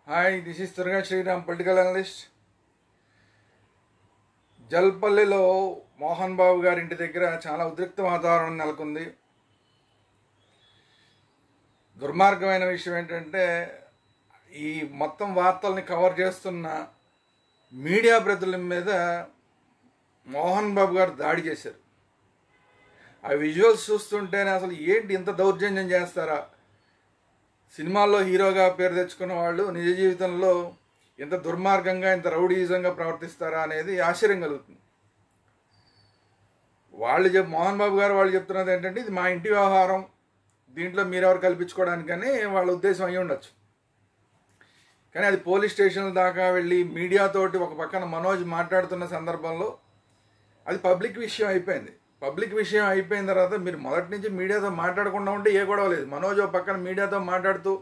Hi, this is Turaga Sriram, political analyst. జల్పల్లిలో మోహన్ బాబు గారి ఇంటి దగ్గర చాలా ఉద్రిక్త వాతావరణం నెలకొంది. దుర్మార్గమైన విషయం ఏంటంటే, ఈ మొత్తం వార్తల్ని కవర్ చేస్తున్న మీడియా ప్రతినిధుల మీద మోహన్ బాబు గారు దాడి చేశారు. ఆ విజువల్స్ చూస్తుంటేనే అసలు ఏంటి ఇంత దౌర్జన్యం చేస్తారా? సినిమాల్లో హీరోగా పేరు తెచ్చుకున్న వాళ్ళు నిజ జీవితంలో ఇంత దుర్మార్గంగా, ఇంత రౌడీయిజంగా ప్రవర్తిస్తారా అనేది ఆశ్చర్యం కలుగుతుంది. మోహన్ బాబు గారు వాళ్ళు చెప్తున్నది ఏంటంటే, ఇది మా ఇంటి వ్యవహారం, దీంట్లో మీరెవరు కల్పించుకోవడానికని వాళ్ళ ఉద్దేశం అయ్యి ఉండొచ్చు. కానీ అది పోలీస్ స్టేషన్ల దాకా వెళ్ళి మీడియాతోటి ఒక పక్కన మనోజ్ మాట్లాడుతున్న సందర్భంలో అది పబ్లిక్ విషయం అయిపోయింది. పబ్లిక్ విషయం అయిపోయిన తర్వాత మీరు మొదటి నుంచి మీడియాతో మాట్లాడకుండా ఉంటే ఏ గొడవ లేదు. మనోజ్ ఒక పక్కన మీడియాతో మాట్లాడుతూ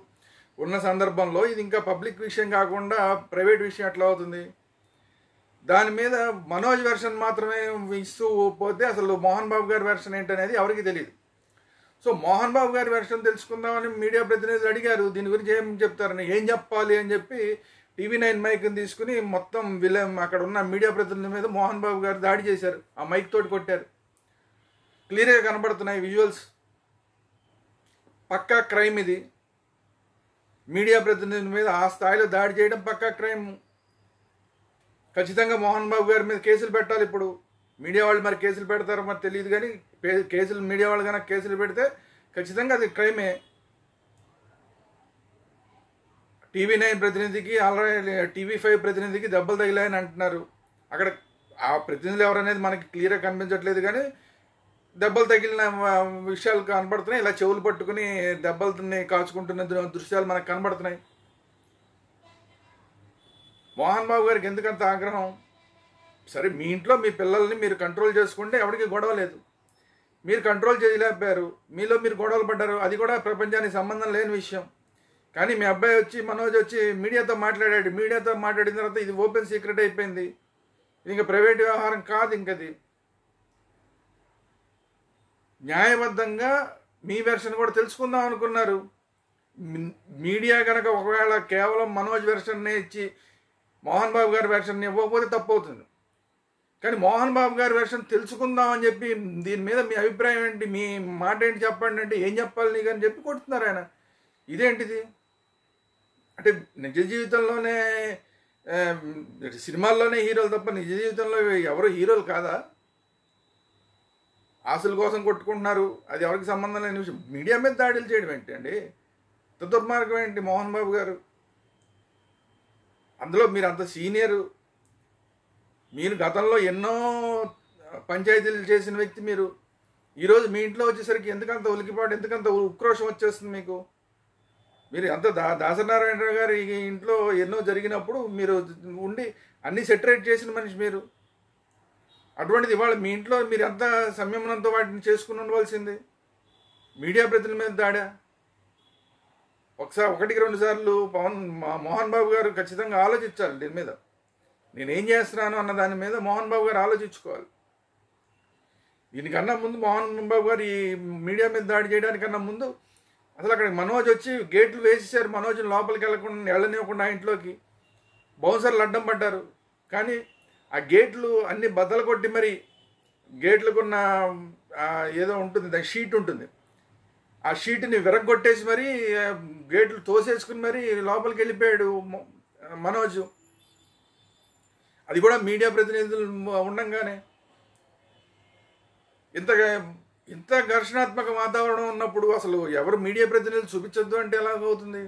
ఉన్న సందర్భంలో ఇది ఇంకా పబ్లిక్ విషయం కాకుండా ప్రైవేట్ విషయం ఎట్లా అవుతుంది? దాని మీద మనోజ్ వెర్షన్ మాత్రమే ఇస్తూ పోతే అసలు మోహన్ బాబు గారి వెర్షన్ ఏంటనేది ఎవరికి తెలియదు. సో మోహన్ బాబు గారి వెర్షన్ తెలుసుకుందామని మీడియా ప్రతినిధులు అడిగారు, దీని గురించి ఏం చెప్తారని. ఏం చెప్పాలి అని చెప్పి TV9 మైక్ని తీసుకుని మొత్తం అక్కడ ఉన్న మీడియా ప్రతినిధుల మీద మోహన్ బాబు గారు దాడి చేశారు. ఆ మైక్ తోటి కొట్టారు. క్లియర్గా కనబడుతున్నాయి విజువల్స్. పక్కా క్రైమ్ ఇది. మీడియా ప్రతినిధుల మీద ఆ స్థాయిలో దాడి చేయడం పక్కా క్రైమ్. ఖచ్చితంగా మోహన్ బాబు గారి మీద కేసులు పెట్టాలి. ఇప్పుడు మీడియా వాళ్ళు మరి కేసులు పెడతారో మరి తెలియదు, కానీ మీడియా వాళ్ళు కనుక కేసులు పెడితే ఖచ్చితంగా అది క్రైమే. TV9 ప్రతినిధికి, ఆల్రెడీ TV5 ప్రతినిధికి దెబ్బలు తగిలాయని అంటున్నారు. అక్కడ ఆ ప్రతినిధులు ఎవరనేది మనకి క్లియర్గా కనిపించట్లేదు, కానీ దెబ్బలు తగిలిన విషయాలు కనబడుతున్నాయి. ఇలా చెవులు పట్టుకుని దెబ్బలని కాచుకుంటున్న దృశ్యాలు మనకు కనబడుతున్నాయి. మోహన్ బాబు గారికి ఎందుకంత ఆగ్రహం? సరే, మీ ఇంట్లో మీ పిల్లల్ని మీరు కంట్రోల్ చేసుకుంటే ఎవరికి గొడవ లేదు. మీరు కంట్రోల్ చేయలేకపోయారు, మీలో మీరు గొడవలు పడ్డారు, అది కూడా ప్రపంచానికి సంబంధం లేని విషయం. కానీ మీ అబ్బాయి వచ్చి, మనోజ్ వచ్చి మీడియాతో మాట్లాడాడు. మీడియాతో మాట్లాడిన తర్వాత ఇది ఓపెన్ సీక్రెట్ అయిపోయింది. ఇది ఇంకా ప్రైవేట్ వ్యవహారం కాదు. ఇంకది న్యాయబద్ధంగా మీ వెర్షన్ కూడా తెలుసుకుందాం అనుకున్నారు. మీడియా కనుక ఒకవేళ కేవలం మనోజ్ వెర్షన్నే ఇచ్చి మోహన్ బాబు గారి వెర్షన్ ఇవ్వకపోతే తప్పు అవుతుంది. కానీ మోహన్ బాబు గారి వెర్షన్ తెలుసుకుందాం అని చెప్పి దీని మీద మీ అభిప్రాయం ఏంటి, మీ మాట ఏంటి చెప్పండి అంటే, ఏం చెప్పాలి నీకు అని చెప్పి కొడుతున్నారు ఆయన. ఇదేంటిది? అంటే నిజ జీవితంలోనే సినిమాల్లోనే హీరోలు తప్ప నిజ జీవితంలో ఎవరు హీరోలు కాదా? ఆశల కోసం కొట్టుకుంటున్నారు, అది ఎవరికి సంబంధం లేని విషయం. మీడియా మీద దాడులు చేయడం ఏంటి అండి? ఇంత దుర్మార్గం ఏంటి మోహన్ బాబు గారు? అందులో మీరు అంత సీనియరు, మీరు గతంలో ఎన్నో పంచాయతీలు చేసిన వ్యక్తి మీరు. ఈరోజు మీ ఇంట్లో వచ్చేసరికి ఎందుకంత ఉలికిపాటు, ఎందుకంత ఉక్రోషం వచ్చేస్తుంది మీకు? మీరు అంత దాసనారాయణరావు గారి ఇంట్లో ఎన్నో జరిగినప్పుడు మీరు ఉండి అన్నీ సెటరేట్ చేసిన మనిషి మీరు. అటువంటిది ఇవాళ మీ ఇంట్లో మీరు ఎంత సంయమనంతో వాటిని చేసుకుని ఉండవలసింది. మీడియా ప్రతినిధుల మీద దాడా? ఒకటికి 2 సార్లు మోహన్ బాబు గారు ఖచ్చితంగా ఆలోచించాలి దీని మీద. నేనేం చేస్తున్నాను అన్న దాని మీద మోహన్ బాబు గారు ఆలోచించుకోవాలి. దీనికన్నా ముందు మోహన్ బాబు గారు ఈ మీడియా మీద దాడి చేయడానికన్నా ముందు అసలు అక్కడ మనోజ్ వచ్చి గేట్లు వేసేసారు. మనోజ్ని లోపలికి వెళ్ళనివ్వకుండా ఇంట్లోకి బౌన్సర్లు అడ్డం పడ్డారు. కానీ ఆ గేట్లు అన్ని బద్దలు కొట్టి మరి గేట్లకున్న ఏదో ఉంటుంది, దాని షీట్ ఉంటుంది, ఆ షీట్ని విరగొట్టేసి మరి గేట్లు తోసేసుకుని మరి లోపలికి వెళ్ళిపోయాడు మనోజ్. అది కూడా మీడియా ప్రతినిధులు ఉండంగానే. ఇంత ఘర్షణాత్మక వాతావరణం ఉన్నప్పుడు అసలు ఎవరు మీడియా ప్రతినిధులు చూపించొద్దు అంటే ఎలాగవుతుంది?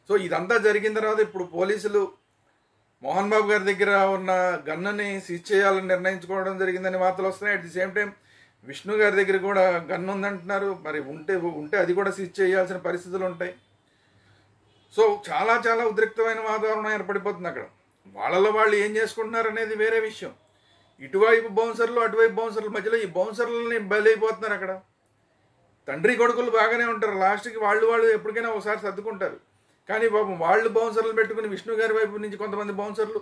సో ఇదంతా జరిగిన తర్వాత ఇప్పుడు పోలీసులు మోహన్ బాబు గారి దగ్గర ఉన్న గన్నుని సీజ్ చేయాలని నిర్ణయించుకోవడం జరిగిందని వార్తలు వస్తున్నాయి. At the same time Vishnu గారి దగ్గర కూడా గన్ను ఉందంటున్నారు. మరి ఉంటే అది కూడా సీజ్ చేయాల్సిన పరిస్థితులు ఉంటాయి. సో చాలా చాలా ఉద్రిక్తమైన వాతావరణం ఏర్పడిపోతుంది అక్కడ. వాళ్ళలో వాళ్ళు ఏం చేసుకుంటున్నారు అనేది వేరే విషయం. ఇటువైపు బౌన్సర్లు, అటువైపు బౌన్సర్ల మధ్యలో ఈ బౌన్సర్లని బలైపోతున్నారు అక్కడ. తండ్రి కొడుకులు బాగానే ఉంటారు, లాస్ట్కి వాళ్ళు ఎప్పటికైనా ఒకసారి సర్దుకుంటారు. కానీ పాపం వాళ్ళు బౌన్సర్లు పెట్టుకుని విష్ణు గారి వైపు నుంచి కొంతమంది బౌన్సర్లు,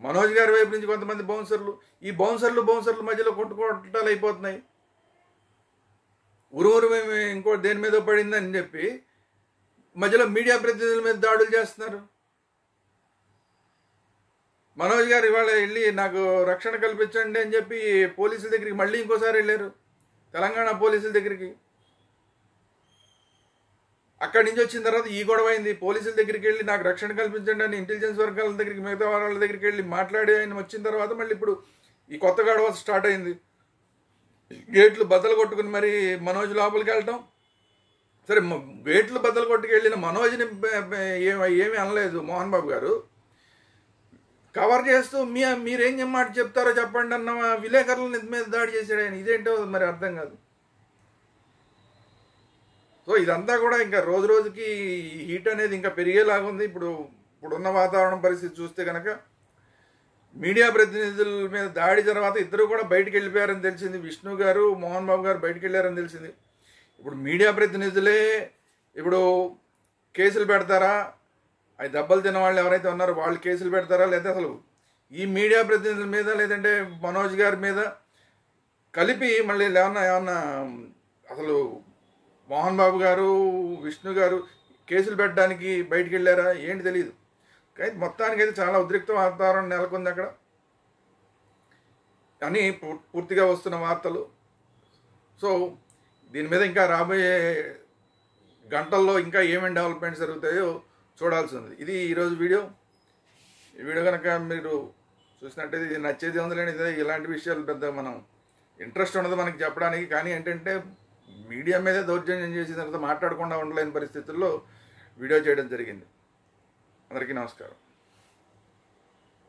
మనోజ్ గారి వైపు నుంచి కొంతమంది బౌన్సర్లు, ఈ బౌన్సర్ల మధ్యలో కొట్టుకోవటాలు అయిపోతున్నాయి. ఊరు ఇంకో దేని మీద పడిందని చెప్పి మధ్యలో మీడియా ప్రతినిధుల మీద దాడులు చేస్తున్నారు. మనోజ్ గారు ఇవాళ వెళ్ళి నాకు రక్షణ కల్పించండి అని చెప్పి పోలీసుల దగ్గరికి మళ్ళీ ఇంకోసారి వెళ్ళారు, తెలంగాణ పోలీసుల దగ్గరికి. అక్కడి నుంచి వచ్చిన తర్వాత ఈ గొడవ అయింది. పోలీసుల దగ్గరికి వెళ్ళి నాకు రక్షణ కల్పించండి అని ఇంటెలిజెన్స్ వర్గాల దగ్గరికి, మిగతా వాళ్ళ దగ్గరికి వెళ్ళి మాట్లాడి ఆయన వచ్చిన తర్వాత మళ్ళీ ఇప్పుడు ఈ కొత్త గొడవ స్టార్ట్ అయింది. గేట్లు బద్దలు కొట్టుకుని మరి మనోజ్ లోపలికి వెళ్ళటం. సరే, గేట్లు బద్దలు కొట్టుకు వెళ్ళిన మనోజ్ని ఏమీ అనలేదు మోహన్ బాబు గారు. కవర్ చేస్తూ మీరేం మాట చెప్తారో చెప్పండి అన్న విలేకరుల మీద దాడి చేశాడు ఆయన. ఇదేంటో మరి అర్థం కాదు. సో ఇదంతా కూడా ఇంకా రోజు రోజుకి హీట్ అనేది ఇంకా పెరిగేలాగా ఉంది. ఇప్పుడున్న వాతావరణం పరిస్థితి చూస్తే కనుక మీడియా ప్రతినిధుల మీద దాడి తర్వాత ఇద్దరు కూడా బయటికి వెళ్ళిపోయారని తెలిసింది. విష్ణు గారు, మోహన్ బాబు గారు బయటికి వెళ్ళారని తెలిసింది. ఇప్పుడు మీడియా ప్రతినిధులే ఇప్పుడు కేసులు పెడతారా, అవి దెబ్బలు తిన్న వాళ్ళు ఎవరైతే ఉన్నారో వాళ్ళు కేసులు పెడతారా, లేదా అసలు ఈ మీడియా ప్రతినిధుల మీద లేదంటే మనోజ్ గారి మీద కలిపి మళ్ళీ ఏమన్నా అసలు మోహన్ బాబు గారు, విష్ణు గారు కేసులు పెట్టడానికి బయటికి వెళ్ళారా ఏంటి తెలియదు. కానీ మొత్తానికైతే చాలా ఉద్రిక్త వాతావరణం నెలకొంది అక్కడ అని పూర్తిగా వస్తున్న వార్తలు. సో దీని మీద ఇంకా రాబోయే గంటల్లో ఇంకా ఏమేమి డెవలప్మెంట్స్ జరుగుతాయో చూడాల్సి ఉంది. ఇది ఈరోజు వీడియో. ఈ వీడియో కనుక మీరు చూసినట్టయితే ఇది నచ్చేది ఉందిలేండి. ఇలాంటి విషయాలు పెద్ద మనం ఇంట్రెస్ట్ ఉండదు మనకి చెప్పడానికి. కానీ ఏంటంటే మీడియా మీదే దౌర్జన్యం చేసిన తర్వాత మాట్లాడకుండా ఉండలేని పరిస్థితుల్లో వీడియో చేయడం జరిగింది. అందరికీ నమస్కారం.